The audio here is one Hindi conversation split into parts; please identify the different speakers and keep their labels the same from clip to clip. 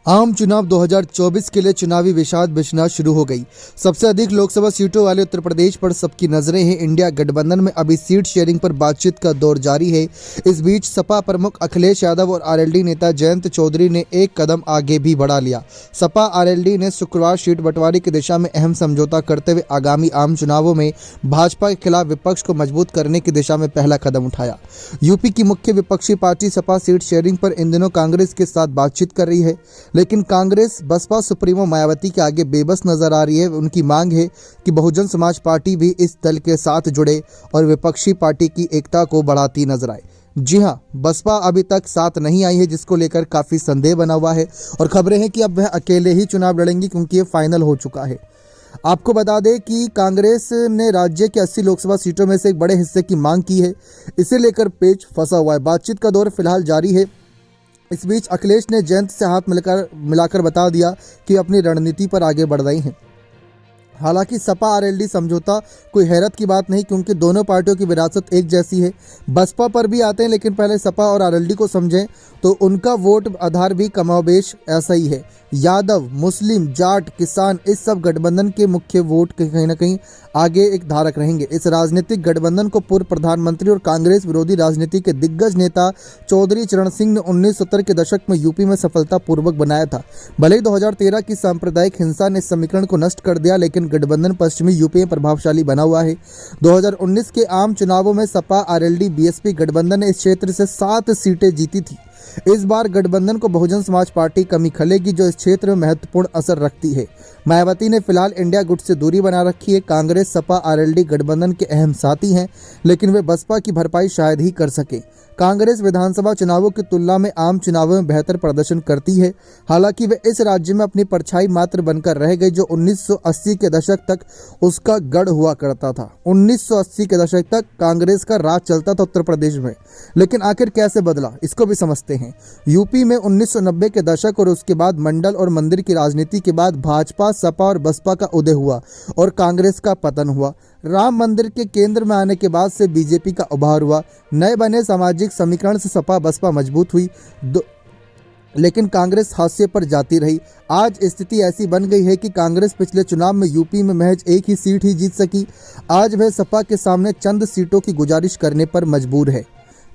Speaker 1: आम चुनाव 2024 के लिए चुनावी विषाद बिछना शुरू हो गई। सबसे अधिक लोकसभा सीटों वाले उत्तर प्रदेश पर सबकी नजरें हैं। इंडिया गठबंधन में अभी सीट शेयरिंग पर बातचीत का दौर जारी है। इस बीच सपा प्रमुख अखिलेश यादव और आरएलडी नेता जयंत चौधरी ने एक कदम आगे भी बढ़ा लिया। सपा आरएलडी ने शुक्रवार सीट बंटवारे की दिशा में अहम समझौता करते हुए आगामी आम चुनावों में भाजपा के खिलाफ विपक्ष को मजबूत करने की दिशा में पहला कदम उठाया। यूपी की मुख्य विपक्षी पार्टी सपा सीट शेयरिंग पर इन दिनों कांग्रेस के साथ बातचीत कर रही है, लेकिन कांग्रेस बसपा सुप्रीमो मायावती के आगे बेबस नजर आ रही है। उनकी मांग है कि बहुजन समाज पार्टी भी इस दल के साथ जुड़े और विपक्षी पार्टी की एकता को बढ़ाती नजर आए। जी हां, बसपा अभी तक साथ नहीं आई है, जिसको लेकर काफी संदेह बना हुआ है और खबरें हैं कि अब वह अकेले ही चुनाव लड़ेंगी क्योंकि ये फाइनल हो चुका है। आपको बता दें कि कांग्रेस ने राज्य के 80 लोकसभा सीटों में से एक बड़े हिस्से की मांग की है। इसे लेकर पेच फंसा हुआ है। बातचीत का दौर फिलहाल जारी है। इस बीच अखिलेश ने जयंत से हाथ मिलाकर बता दिया कि अपनी रणनीति पर आगे बढ़ रही हैं। हालांकि सपा आरएलडी समझौता कोई हैरत की बात नहीं, क्योंकि दोनों पार्टियों की विरासत एक जैसी है। बसपा पर भी आते हैं, लेकिन पहले सपा और आरएलडी को समझें तो उनका वोट आधार भी कमोबेश ऐसा ही है। यादव, मुस्लिम, जाट, किसान, इस सब गठबंधन के मुख्य वोट के कहीं ना कहीं आगे एक धारक रहेंगे। इस राजनीतिक गठबंधन को पूर्व प्रधानमंत्री और कांग्रेस विरोधी राजनीति के दिग्गज नेता चौधरी चरण सिंह ने 1970 के दशक में यूपी में सफलतापूर्वक बनाया था। भले ही 2013 की सांप्रदायिक हिंसा ने इस समीकरण को नष्ट कर दिया, लेकिन गठबंधन पश्चिमी यूपी में प्रभावशाली बना हुआ है। 2019 के आम चुनावों में सपा आरएलडी बीएसपी गठबंधन ने इस क्षेत्र से 7 सीटें जीती थी। इस बार गठबंधन को बहुजन समाज पार्टी कमी खलेगी, जो इस क्षेत्र में महत्वपूर्ण असर रखती है। मायावती ने फिलहाल इंडिया गुट से दूरी बना रखी है। कांग्रेस सपा आरएलडी गठबंधन के अहम साथी हैं, लेकिन वे बसपा की भरपाई शायद ही कर सके। कांग्रेस विधानसभा चुनावों की तुलना में आम चुनावों में बेहतर प्रदर्शन करती है। हालांकि वे इस राज्य में अपनी परछाई मात्र बनकर रह गई, जो 1980 के दशक तक उसका गढ़ हुआ करता था। 1980 के दशक तक कांग्रेस का राज चलता था उत्तर प्रदेश में, लेकिन आखिर कैसे बदला, इसको भी समझते हैं। यूपी में 1990 के दशक और उसके बाद मंडल और मंदिर की राजनीति के बाद भाजपा, सपा और बसपा का उदय हुआ और कांग्रेस का पतन हुआ। राम मंदिर के केंद्र में आने के बाद से बीजेपी का उभार हुआ। नए बने सामाजिक समीकरण से सपा बसपा मजबूत हुई, लेकिन कांग्रेस हाशिए पर जाती रही। आज स्थिति ऐसी बन गई है कि कांग्रेस पिछले चुनाव में यूपी में महज एक ही सीट ही जीत सकी। आज वह सपा के सामने चंद सीटों की गुजारिश करने पर मजबूर है।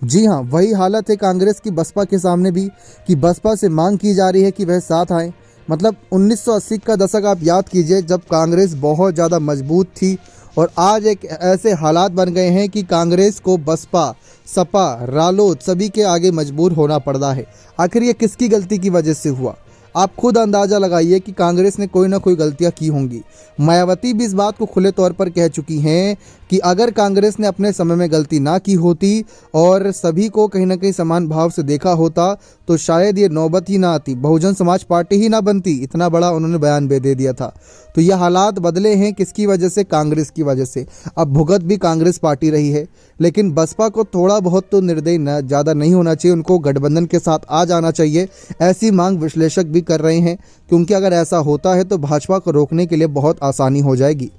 Speaker 1: जी हां, वही हालत है कांग्रेस की बसपा के सामने भी, कि बसपा से मांग की जा रही है कि वह साथ आए। मतलब 1980 का दशक आप याद कीजिए, जब कांग्रेस बहुत ज़्यादा मजबूत थी, और आज एक ऐसे हालात बन गए हैं कि कांग्रेस को बसपा, सपा, रालोद सभी के आगे मजबूर होना पड़ रहा है। आखिर ये किसकी गलती की वजह से हुआ? आप खुद अंदाज़ा लगाइए कि कांग्रेस ने कोई ना कोई गलतियां की होंगी। मायावती भी इस बात को खुले तौर पर कह चुकी हैं कि अगर कांग्रेस ने अपने समय में गलती ना की होती और सभी को कहीं ना कहीं समान भाव से देखा होता, तो शायद ये नौबत ही ना आती, बहुजन समाज पार्टी ही ना बनती। इतना बड़ा उन्होंने बयान दे दिया था। तो ये हालात बदले हैं किसकी वजह से? कांग्रेस की वजह से। अब भुगत भी कांग्रेस पार्टी रही है, लेकिन बसपा को थोड़ा बहुत तो निर्दयी ज़्यादा नहीं होना चाहिए, उनको गठबंधन के साथ आ जाना चाहिए। ऐसी मांग विश्लेषक भी कर रहे हैं, क्योंकि अगर ऐसा होता है तो भाजपा को रोकने के लिए बहुत आसानी हो जाएगी।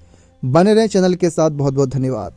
Speaker 1: बने रहें चैनल के साथ। बहुत बहुत धन्यवाद।